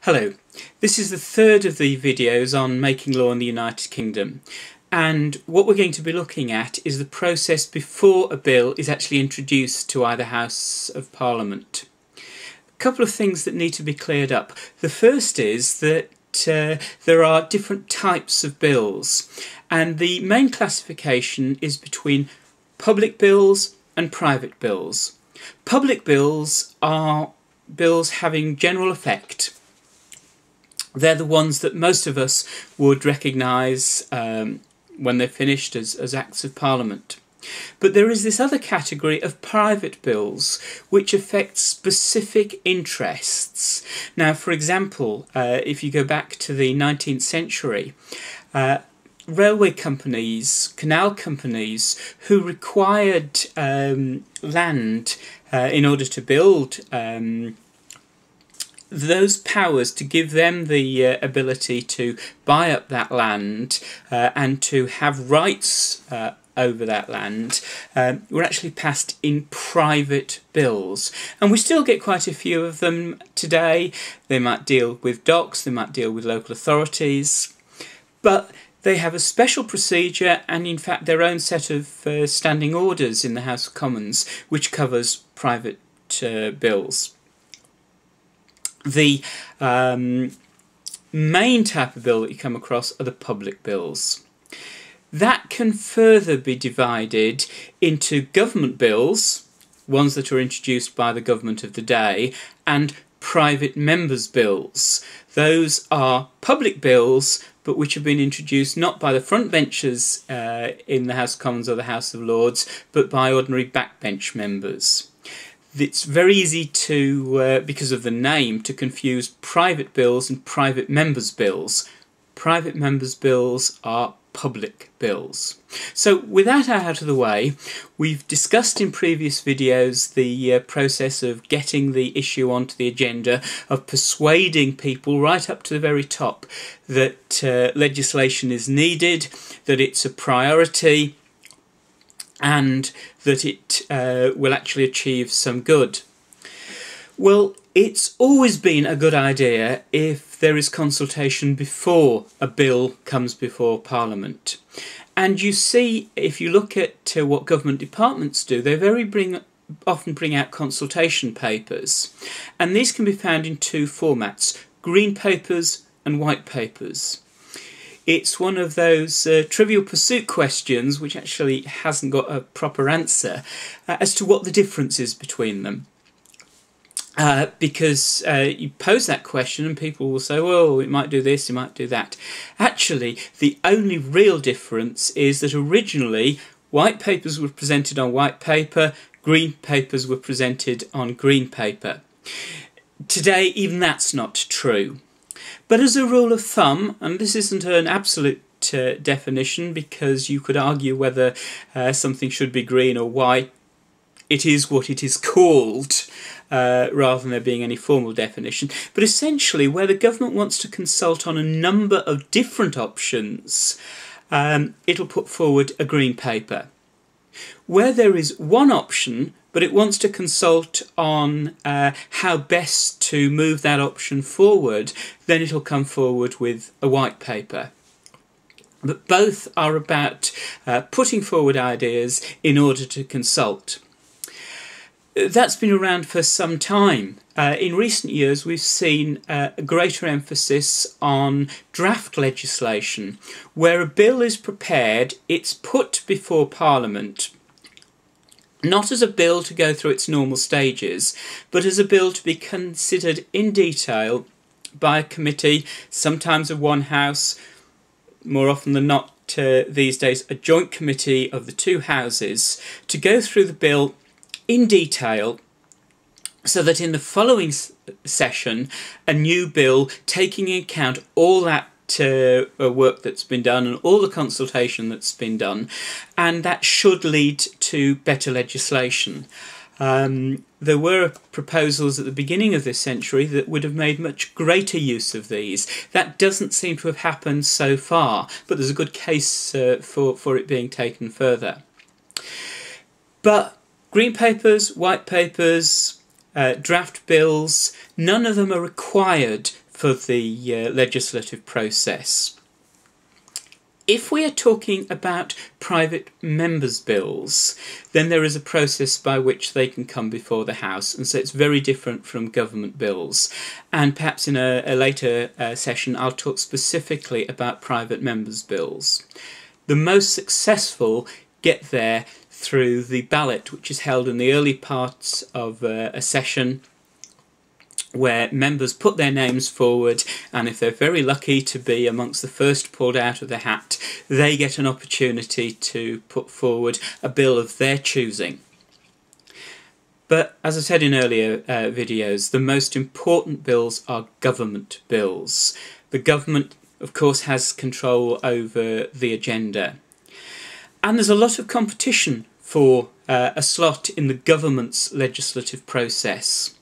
Hello, this is the third of the videos on making law in the United Kingdom, and what we're going to be looking at is the process before a bill is actually introduced to either House of Parliament. A couple of things that need to be cleared up. The first is that there are different types of bills, and the main classification is between public bills and private bills. Public bills are bills having general effect. They're the ones that most of us would recognise when they're finished as Acts of Parliament. But there is this other category of private bills which affect specific interests. Now, for example, if you go back to the 19th century, railway companies, canal companies, who required land in order to build those powers, to give them the ability to buy up that land and to have rights over that land, were actually passed in private bills. And we still get quite a few of them today. They might deal with docks, they might deal with local authorities, but they have a special procedure and in fact their own set of standing orders in the House of Commons which covers private bills. The main type of bill that you come across are the public bills. That can further be divided into government bills, ones that are introduced by the government of the day, and private members' bills. Those are public bills but which have been introduced not by the front benchers in the House of Commons or the House of Lords, but by ordinary backbench members. It's very easy to, because of the name, to confuse private bills and private members' bills. Private members' bills are public bills. So with that out of the way, we've discussed in previous videos the process of getting the issue onto the agenda, of persuading people right up to the very top that legislation is needed, that it's a priority, and that it will actually achieve some good. Well, it's always been a good idea if there is consultation before a bill comes before Parliament. And you see, if you look at what government departments do, they often bring out consultation papers. And these can be found in two formats: green papers and white papers. It's one of those trivial pursuit questions which actually hasn't got a proper answer as to what the difference is between them. Because you pose that question and people will say, well, it might do this, it might do that. Actually, the only real difference is that originally white papers were presented on white paper, green papers were presented on green paper. Today, even that's not true. But as a rule of thumb, and this isn't an absolute definition because you could argue whether something should be green or white, it is what it is called, rather than there being any formal definition. But essentially, where the government wants to consult on a number of different options, it'll put forward a green paper. Where there is one option, but it wants to consult on how best to move that option forward, then it'll come forward with a white paper. But both are about putting forward ideas in order to consult. That's been around for some time. In recent years we've seen a greater emphasis on draft legislation. Where a bill is prepared, it's put before Parliament, not as a bill to go through its normal stages, but as a bill to be considered in detail by a committee, sometimes of one house, more often than not these days a joint committee of the two houses, to go through the bill in detail, so that in the following session a new bill, taking into account all that work that's been done and all the consultation that's been done, and that should lead to better legislation. There were proposals at the beginning of this century that would have made much greater use of these. That doesn't seem to have happened so far, but there's a good case for it being taken further. But green papers, white papers, draft bills, none of them are required for the legislative process. If we are talking about private members' bills, then there is a process by which they can come before the House, and so it's very different from government bills. And perhaps in a later session I'll talk specifically about private members' bills. The most successful get there through the ballot, which is held in the early parts of a session, where members put their names forward, and if they're very lucky to be amongst the first pulled out of the hat, they get an opportunity to put forward a bill of their choosing. But as I said in earlier videos, the most important bills are government bills. The government, of course, has control over the agenda. And there's a lot of competition for a slot in the government's legislative process.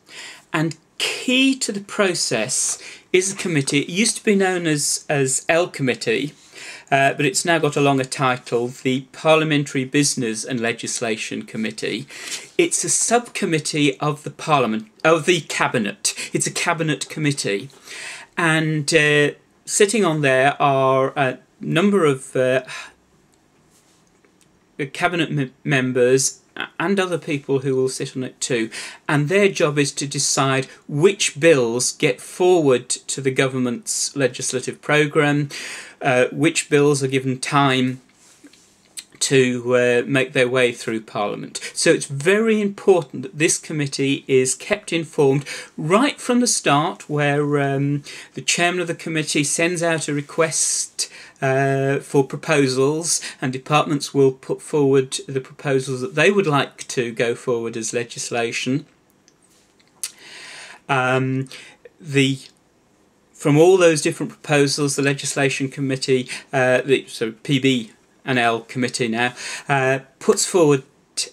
And key to the process is a committee. It used to be known as L Committee, but it's now got a longer title, the Parliamentary Business and Legislation Committee. It's a subcommittee of the Cabinet. It's a Cabinet committee. And sitting on there are a number of Cabinet members and other people who will sit on it too, and their job is to decide which bills get forward to the government's legislative programme, which bills are given time to make their way through Parliament. So it's very important that this committee is kept informed right from the start, where the chairman of the committee sends out a request for proposals, and departments will put forward the proposals that they would like to go forward as legislation. From all those different proposals, the legislation committee, so PB and L committee now, puts forward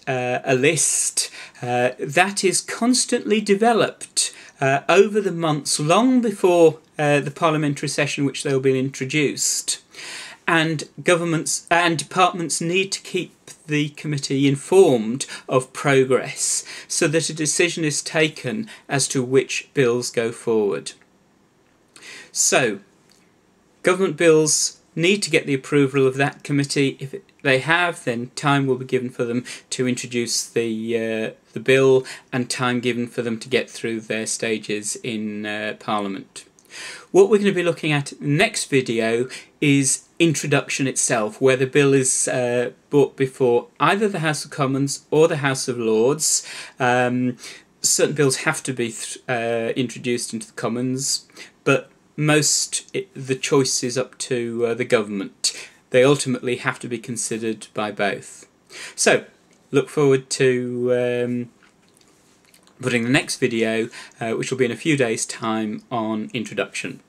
a list that is constantly developed over the months, long before the parliamentary session which they'll be introduced. And governments and departments need to keep the committee informed of progress so that a decision is taken as to which bills go forward. So, government bills need to get the approval of that committee. If they have, then time will be given for them to introduce the bill, and time given for them to get through their stages in Parliament. What we're going to be looking at in the next video is introduction itself, where the bill is brought before either the House of Commons or the House of Lords. Certain bills have to be introduced into the Commons, but the choice is up to the government. They ultimately have to be considered by both. So, look forward to putting the next video, which will be in a few days' time, on introduction.